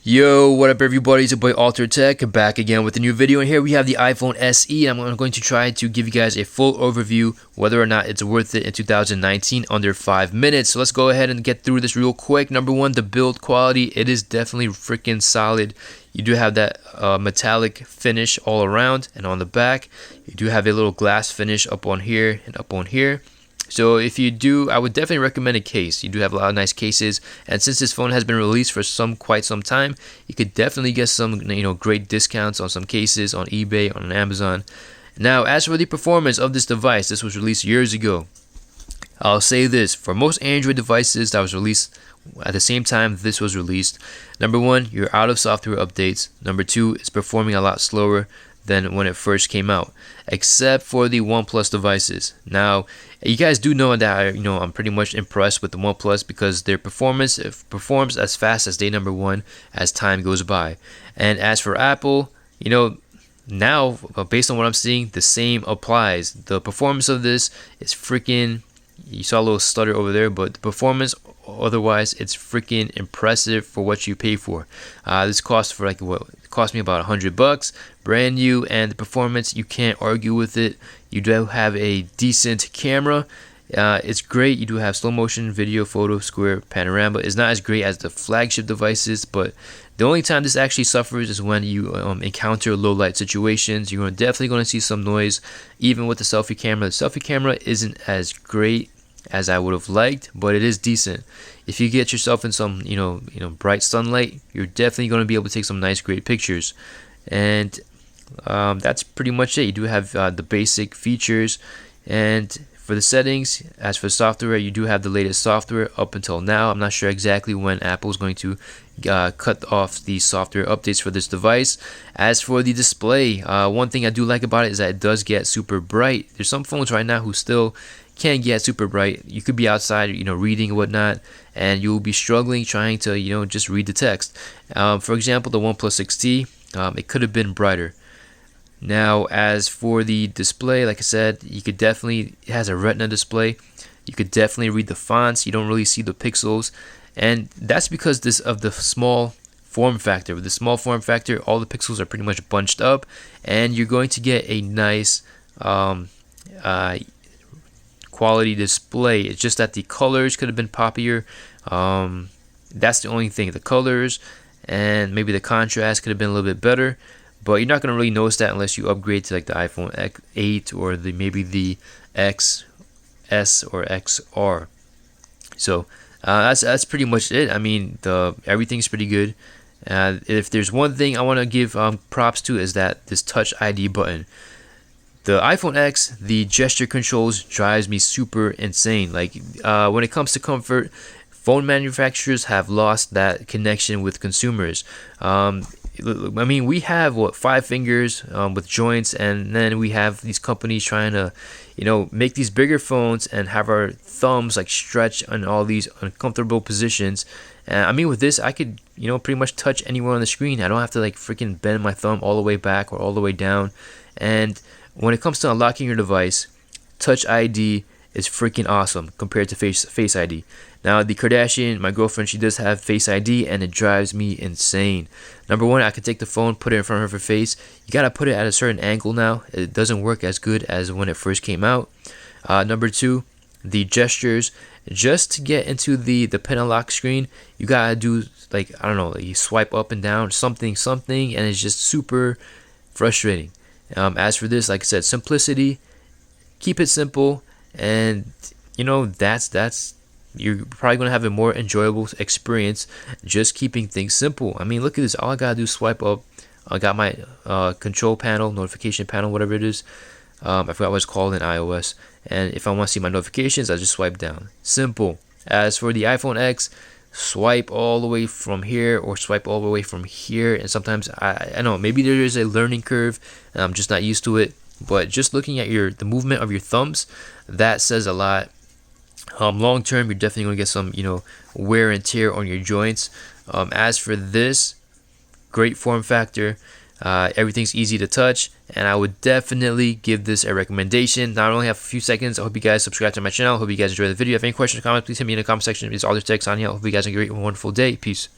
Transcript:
Yo, what up everybody, it's your boy Alter Tech back again with a new video, and here we have the iPhone SE. I'm going to try to give you guys a full overview whether or not it's worth it in 2019 under 5 minutes. So let's go ahead and get through this real quick. Number one, the build quality, it is definitely freaking solid. You do have that metallic finish all around, and on the back you do have a little glass finish up on here and up on here. So if you do, I would definitely recommend a case. You do have a lot of nice cases, and since this phone has been released for quite some time, you could definitely get some great discounts on some cases on eBay, on Amazon. Now, as for the performance of this device, this was released years ago. I'll say this, for most Android devices that was released at the same time this was released, number one, you're out of software updates. Number two, it's performing a lot slower than when it first came out, except for the OnePlus devices. Now, you guys do know that I'm pretty much impressed with the OnePlus because their performance performs as fast as day number one as time goes by. And as for Apple, now based on what I'm seeing, the same applies. The performance of this is freaking, you saw a little stutter over there, but the performance otherwise it's freaking impressive for what you pay for. This cost for it cost me about $100, brand new, and the performance, you can't argue with it. You do have a decent camera. It's great. You do have slow motion video, photo, square, panorama. It's not as great as the flagship devices, but the only time this actually suffers is when you encounter low light situations. You're definitely going to see some noise, even with the selfie camera. The selfie camera isn't as great as I would have liked, but it is decent. If you get yourself in some bright sunlight, you're definitely going to be able to take some nice great pictures. And that's pretty much it. You do have the basic features, and for the settings, as for software, you do have the latest software up until now. I'm not sure exactly when Apple's going to cut off the software updates for this device. As for the display, one thing I do like about it is that it does get super bright. There's some phones right now who still can't get super bright. You could be outside, reading and whatnot, and you'll be struggling trying to, just read the text. For example, the OnePlus 6T, it could have been brighter. Now, as for the display, like I said, it has a Retina display. You could definitely read the fonts. You don't really see the pixels, and that's because of the small form factor. With the small form factor, all the pixels are pretty much bunched up, and you're going to get a nice quality display. It's just that the colors could have been poppier. That's the only thing. The colors and maybe the contrast could have been a little bit better, but you're not going to really notice that unless you upgrade to like the iPhone 8 or maybe the XS or XR. So that's pretty much it. I mean, everything's pretty good. If there's one thing I want to give props to, is that this Touch ID button. The iPhone X, the gesture controls drives me super insane. Like when it comes to comfort, phone manufacturers have lost that connection with consumers. I mean, we have 5 fingers with joints, and then we have these companies trying to, make these bigger phones and have our thumbs like stretch in all these uncomfortable positions. I mean, with this, I could, pretty much touch anywhere on the screen. I don't have to like freaking bend my thumb all the way back or all the way down. And when it comes to unlocking your device, Touch ID is freaking awesome compared to Face ID. Now, the Kardashian, my girlfriend, she does have Face ID, and it drives me insane. Number one, I could take the phone, put it in front of her face. You gotta put it at a certain angle now. It doesn't work as good as when it first came out. Number two, the gestures. Just to get into the pen and lock screen, you gotta do you swipe up and down, something, and it's just super frustrating. As for this, like I said, simplicity, keep it simple, and that's you're probably going to have a more enjoyable experience just keeping things simple. I mean, look at this. All I gotta do is swipe up. I got my control panel, notification panel, whatever it is. I forgot what it's called in iOS. And if I want to see my notifications, I just swipe down. Simple. As for the iPhone X, swipe all the way from here or swipe all the way from here, and sometimes I know maybe there is a learning curve and I'm just not used to it, but just looking at the movement of your thumbs, that says a lot. Long term, you're definitely going to get some wear and tear on your joints. As for this, great form factor. Everything's easy to touch, and I would definitely give this a recommendation. Now, I only have a few seconds. I hope you guys subscribe to my channel. I hope you guys enjoy the video. If you have any questions or comments, please hit me in the comment section. It's Alter Tech signing out. Hope you guys have a great and wonderful day. Peace.